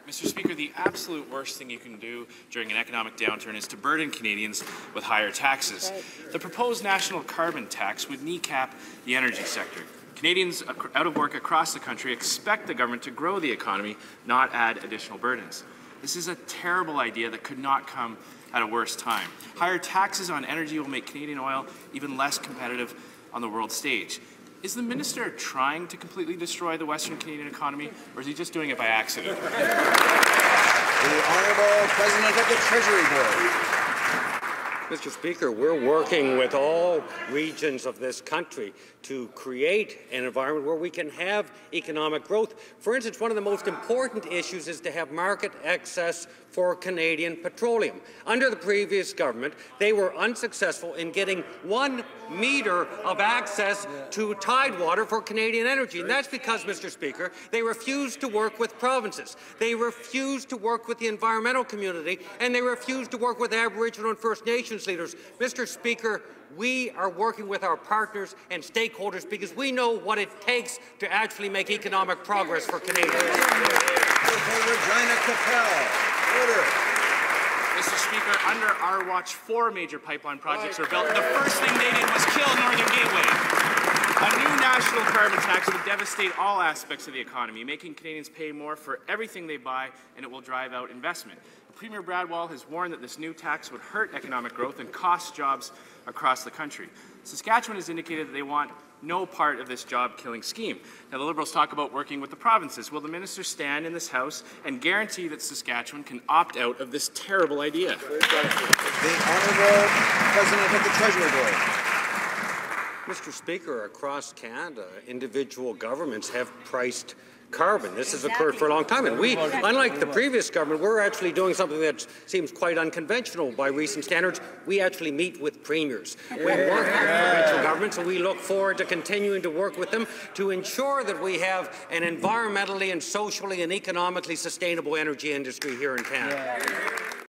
Mr. Speaker, the absolute worst thing you can do during an economic downturn is to burden Canadians with higher taxes. Right. The proposed national carbon tax would kneecap the energy sector. Canadians out of work across the country expect the government to grow the economy, not add additional burdens. This is a terrible idea that could not come at a worse time. Higher taxes on energy will make Canadian oil even less competitive on the world stage. Is the minister trying to completely destroy the Western Canadian economy, or is he just doing it by accident? The Honourable President of the Treasury Board. Mr. Speaker, we're working with all regions of this country to create an environment where we can have economic growth. For instance, one of the most important issues is to have market access for Canadian petroleum. Under the previous government, they were unsuccessful in getting 1 metre of access to tidewater for Canadian energy. And that's because, Mr. Speaker, they refused to work with provinces. They refused to work with the environmental community, and they refused to work with Aboriginal and First Nations leaders. Mr. Speaker, we are working with our partners and stakeholders because we know what it takes to actually make economic progress for Canadians. Mr. Speaker, under our watch, 4 major pipeline projects were built. The first thing they did was kill Northern Gateway. A new national carbon tax would devastate all aspects of the economy, making Canadians pay more for everything they buy, and it will drive out investment. Premier Bradwell has warned that this new tax would hurt economic growth and cost jobs across the country. Saskatchewan has indicated that they want no part of this job-killing scheme. Now, the Liberals talk about working with the provinces. Will the minister stand in this House and guarantee that Saskatchewan can opt out of this terrible idea? The Honourable President of the Treasury Board. Mr. Speaker, across Canada, individual governments have priced carbon. This has occurred for a long time, and we, unlike the previous government, we're actually doing something that seems quite unconventional by recent standards. We actually meet with premiers. We work with provincial governments, and we look forward to continuing to work with them to ensure that we have an environmentally and socially and economically sustainable energy industry here in Canada.